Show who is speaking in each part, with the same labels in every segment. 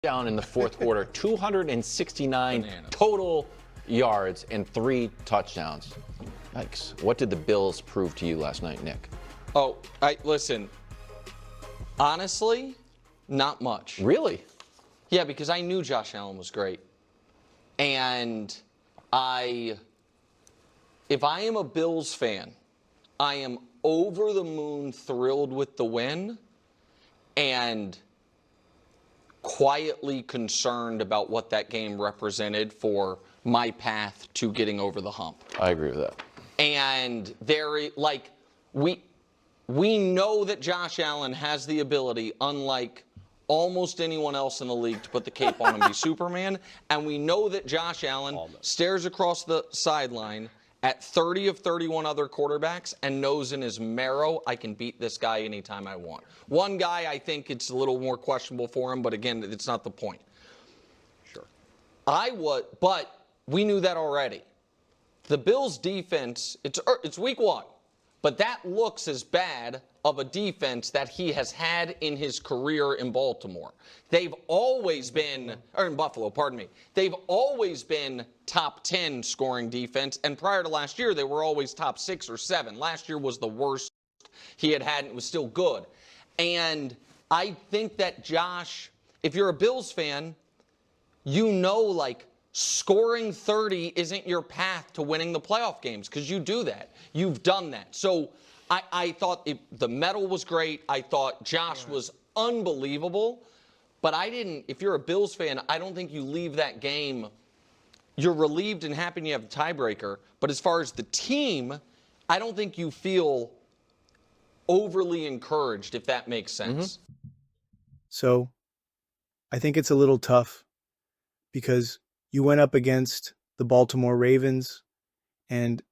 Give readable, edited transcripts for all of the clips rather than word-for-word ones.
Speaker 1: Down in the fourth quarter, 269
Speaker 2: Bananas.
Speaker 1: total yards and 3 touchdowns. Yikes. What did the Bills prove to you last night, Nick?
Speaker 2: Oh, listen. Honestly, not much.
Speaker 1: Really?
Speaker 2: Yeah, because I knew Josh Allen was great. And if I am a Bills fan, I am over the moon thrilled with the win and quietly concerned about what that game represented for my path to getting over the hump.
Speaker 1: I agree with that.
Speaker 2: And we know that Josh Allen has the ability, unlike almost anyone else in the league, to put the cape on and be Superman. And we know that Josh Allen stares across the sideline at 30 of 31 other quarterbacks and knows in his marrow, I can beat this guy anytime I want. One guy, I think it's a little more questionable for him, but again, it's not the point.
Speaker 1: Sure.
Speaker 2: But we knew that already. The Bills' defense, it's week 1, but that looks as bad of a defense that he has had in his career in Baltimore. They've always been, or in Buffalo, pardon me. They've always been top 10 scoring defense, and prior to last year, they were always top 6 or 7. Last year was the worst he had, and it was still good. And I think that Josh, if you're a Bills fan, you know, scoring 30 isn't your path to winning the playoff games because you do that. You've done that. So I thought the medal was great. I thought Josh was unbelievable. But if you're a Bills fan, I don't think you leave that game. You're relieved and happy you have a tiebreaker. But as far as the team, I don't think you feel overly encouraged, if that makes sense.
Speaker 3: Mm-hmm. So I think it's a little tough because you went up against the Baltimore Ravens and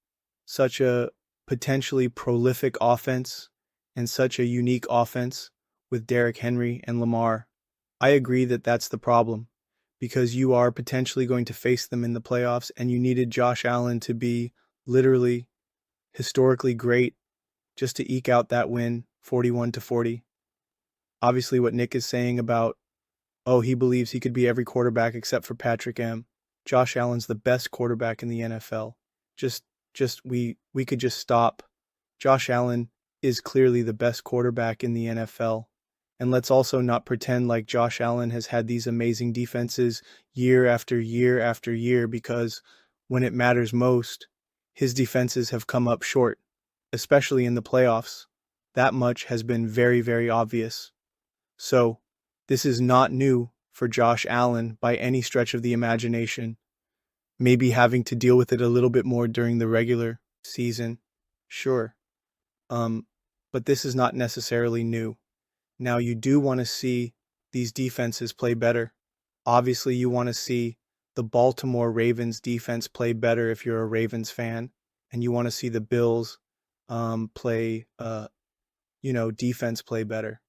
Speaker 3: such a potentially prolific offense and such a unique offense with Derrick Henry and Lamar. I agree that that's the problem because you are potentially going to face them in the playoffs and you needed Josh Allen to be literally historically great just to eke out that win 41-40. Obviously what Nick is saying about, he believes he could be every quarterback except for Patrick M. Josh Allen's the best quarterback in the NFL. We could just stop. Josh Allen is clearly the best quarterback in the NFL. And let's also not pretend like Josh Allen has had these amazing defenses year after year after year, because when it matters most, his defenses have come up short, especially in the playoffs. That much has been very, very obvious. So, this is not new for Josh Allen by any stretch of the imagination. Maybe having to deal with it a little bit more during the regular season, sure. But this is not necessarily new. Now, you do want to see these defenses play better. Obviously, you want to see the Baltimore Ravens defense play better if you're a Ravens fan, and you want to see the Bills defense play better.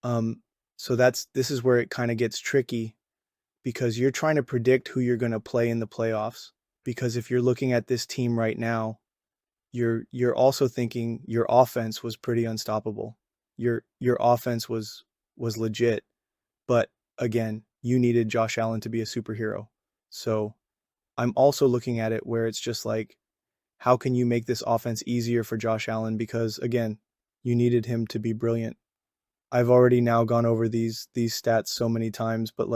Speaker 3: So this is where it kind of gets tricky, because you're trying to predict who you're going to play in the playoffs. Because if you're looking at this team right now, you're also thinking your offense was pretty unstoppable. Your offense was legit. But again, you needed Josh Allen to be a superhero. So I'm also looking at it where it's just like, how can you make this offense easier for Josh Allen? Because again, you needed him to be brilliant. I've already now gone over these stats so many times, but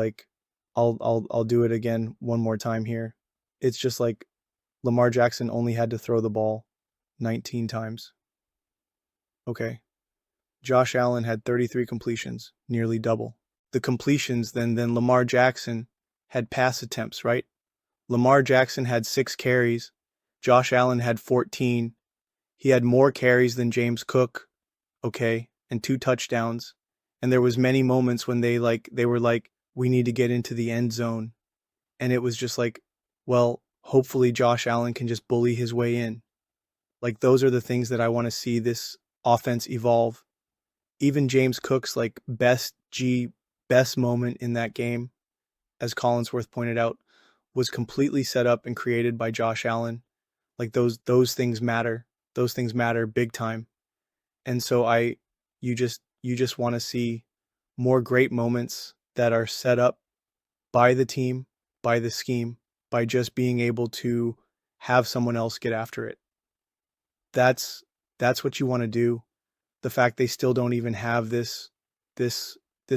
Speaker 3: I'll do it again one more time here. It's just like Lamar Jackson only had to throw the ball 19 times. Okay. Josh Allen had 33 completions, nearly double. The completions, then Lamar Jackson had pass attempts, right? Lamar Jackson had 6 carries. Josh Allen had 14. He had more carries than James Cook, okay, and 2 touchdowns. And there was many moments when they were like, we need to get into the end zone. And it was just like, well, hopefully Josh Allen can just bully his way in. Like, those are the things that I want to see this offense evolve. Even James Cook's best moment in that game, as Collinsworth pointed out, was completely set up and created by Josh Allen. Like, those things matter. Those things matter big time. And so you just want to see more great moments that are set up by the team, by the scheme, by just being able to have someone else get after it. That's what you want to do. The fact they still don't even have this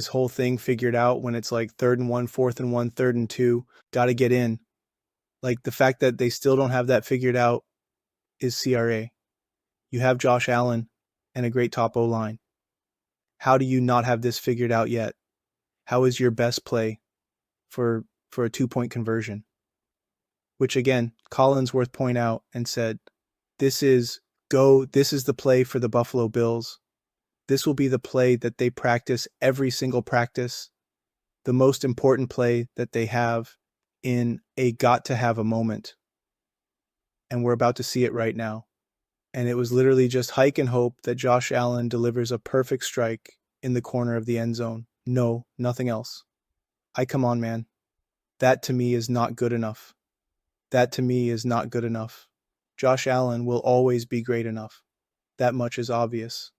Speaker 3: whole thing figured out when it's like 3rd and 1, 4th and 1, 3rd and 2, got to get in. Like the fact that they still don't have that figured out is CRA. You have Josh Allen and a great top O-line. How do you not have this figured out yet? How is your best play for a 2-point conversion? Which again, Collinsworth pointed out and said, this is the play for the Buffalo Bills. This will be the play that they practice every single practice. The most important play that they have in a got to have a moment. And we're about to see it right now. And it was literally just hike and hope that Josh Allen delivers a perfect strike in the corner of the end zone. No, nothing else. Come on, man. That to me is not good enough. That to me is not good enough. Josh Allen will always be great enough. That much is obvious.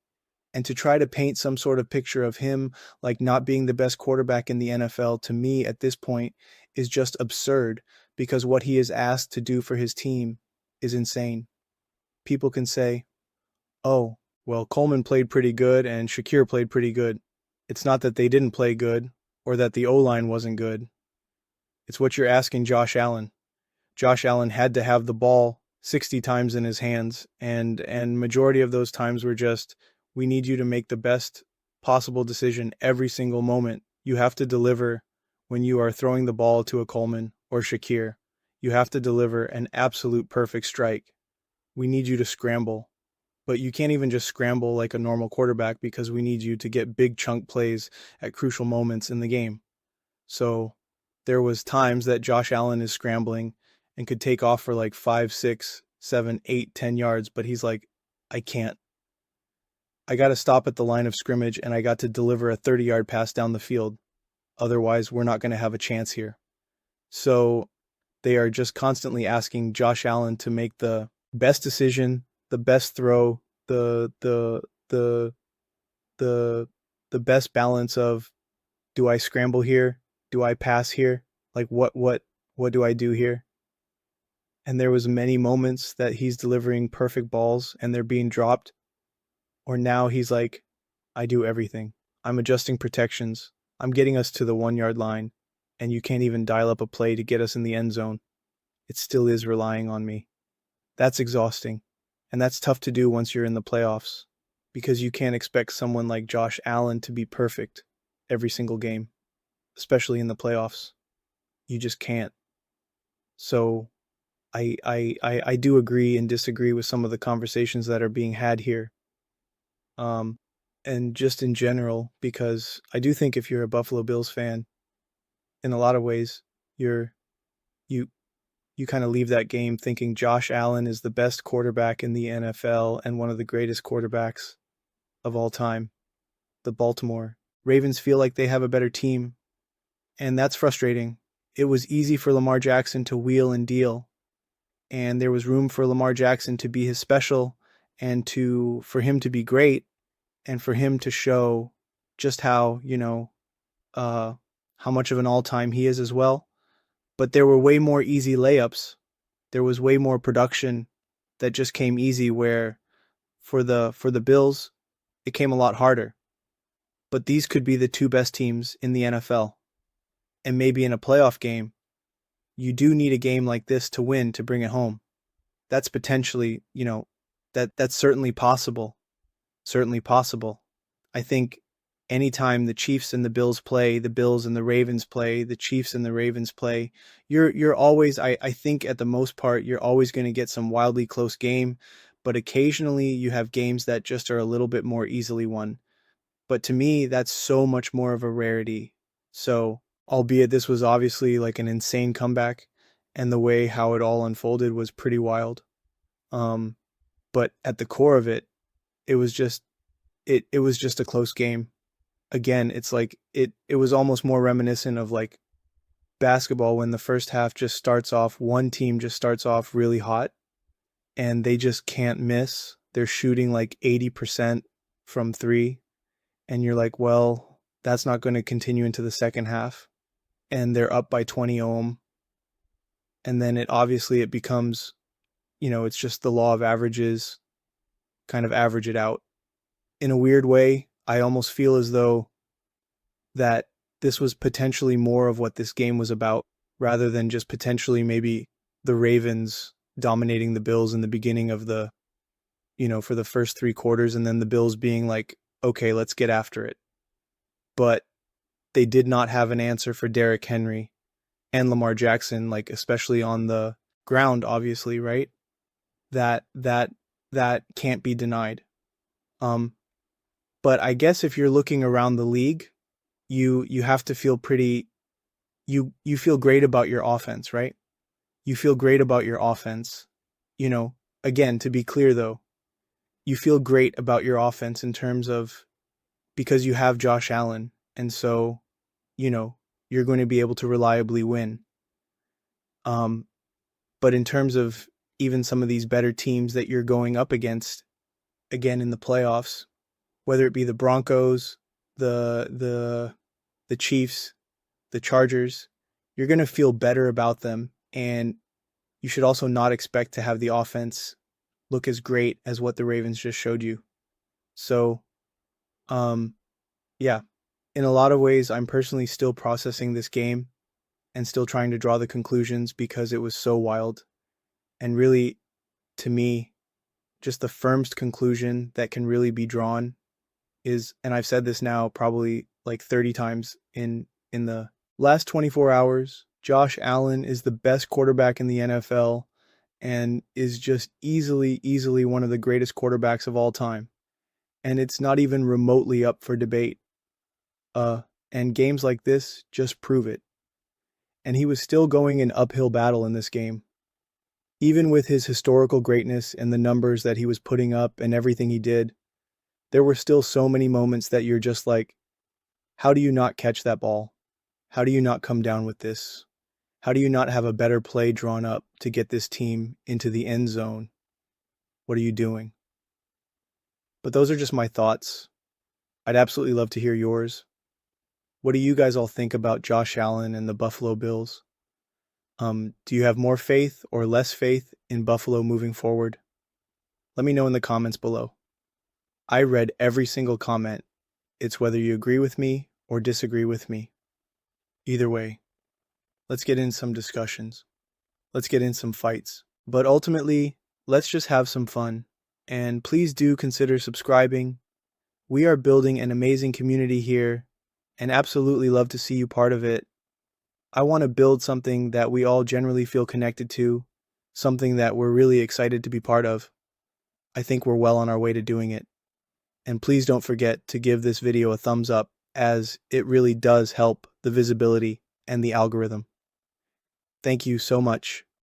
Speaker 3: And to try to paint some sort of picture of him like not being the best quarterback in the NFL, to me at this point, is just absurd, because what he is asked to do for his team is insane. People can say, oh, well, Coleman played pretty good and Shakir played pretty good. It's not that they didn't play good or that the O-line wasn't good. It's what you're asking Josh Allen. Josh Allen had to have the ball 60 times in his hands, and majority of those times were just, we need you to make the best possible decision every single moment. You have to deliver when you are throwing the ball to a Coleman or Shakir. You have to deliver an absolute perfect strike. We need you to scramble. But you can't even just scramble like a normal quarterback, because we need you to get big chunk plays at crucial moments in the game. So there was times that Josh Allen is scrambling and could take off for like 5, 6, 7, 8, 10 yards, but he's like, I can't. I got to stop at the line of scrimmage and I got to deliver a 30-yard pass down the field. Otherwise, we're not going to have a chance here. So they are just constantly asking Josh Allen to make the best decision, the best throw, the best balance of, do I scramble here? Do I pass here? Like what do I do here? And there was many moments that he's delivering perfect balls and they're being dropped. Or now he's like, I do everything. I'm adjusting protections. I'm getting us to the 1-yard line, and you can't even dial up a play to get us in the end zone. It still is relying on me. That's exhausting. And that's tough to do once you're in the playoffs, because you can't expect someone like Josh Allen to be perfect every single game, especially in the playoffs. You just can't. So I do agree and disagree with some of the conversations that are being had here. And just in general, because I do think if you're a Buffalo Bills fan, in a lot of ways, you kind of leave that game thinking Josh Allen is the best quarterback in the NFL and one of the greatest quarterbacks of all time. The Baltimore Ravens feel like they have a better team, and that's frustrating. It was easy for Lamar Jackson to wheel and deal, and there was room for Lamar Jackson to be his special and for him to be great and for him to show just how much of an all-time he is as well. But there were way more easy layups. There was way more production that just came easy, where for the Bills, it came a lot harder. But these could be the two best teams in the NFL. And maybe in a playoff game, you do need a game like this to win, to bring it home. That's potentially, that's certainly possible. Certainly possible. I think anytime the Chiefs and the Bills play, the Bills and the Ravens play, the Chiefs and the Ravens play, you're always, I think at the most part, you're always going to get some wildly close game, but occasionally you have games that just are a little bit more easily won. But to me, that's so much more of a rarity. So, albeit this was obviously like an insane comeback, and the way how it all unfolded was pretty wild. But at the core of it, it was just a close game. Again, it's like it was almost more reminiscent of like basketball, when the first half just starts off, one team just starts off really hot and they just can't miss. They're shooting like 80% from 3, and you're like, well, That's not going to continue into the second half. And they're up by 20 ohm. And then it becomes, it's just the law of averages, kind of average it out. In a weird way, I almost feel as though that this was potentially more of what this game was about, rather than just potentially maybe the Ravens dominating the Bills in the beginning of for the first 3 quarters, and then the Bills being like, okay, let's get after it. But they did not have an answer for Derrick Henry and Lamar Jackson, like especially on the ground, obviously, right? That can't be denied. But I guess if you're looking around the league, you have to feel you feel great about your offense, right? You feel great about your offense. Again, to be clear though, you feel great about your offense in terms of because you have Josh Allen, and so, you're going to be able to reliably win. But in terms of even some of these better teams that you're going up against, again in the playoffs, whether it be the Broncos, the Chiefs, the Chargers, you're going to feel better about them, and you should also not expect to have the offense look as great as what the Ravens just showed you. So, yeah, in a lot of ways, I'm personally still processing this game and still trying to draw the conclusions because it was so wild. And really, to me, just the firmest conclusion that can really be drawn is, and I've said this now probably like 30 times in the last 24 hours, Josh Allen is the best quarterback in the NFL and is just easily one of the greatest quarterbacks of all time. And it's not even remotely up for debate. And games like this just prove it. And he was still going an uphill battle in this game. Even with his historical greatness and the numbers that he was putting up and everything he did, there were still so many moments that you're just like, how do you not catch that ball? How do you not come down with this? How do you not have a better play drawn up to get this team into the end zone? What are you doing? But those are just my thoughts. I'd absolutely love to hear yours. What do you guys all think about Josh Allen and the Buffalo Bills? Do you have more faith or less faith in Buffalo moving forward? Let me know in the comments below. I read every single comment. It's whether you agree with me or disagree with me. Either way, let's get in some discussions. Let's get in some fights. But ultimately, let's just have some fun. And please do consider subscribing. We are building an amazing community here and absolutely love to see you part of it. I want to build something that we all generally feel connected to, something that we're really excited to be part of. I think we're well on our way to doing it. And please don't forget to give this video a thumbs up, as it really does help the visibility and the algorithm. Thank you so much.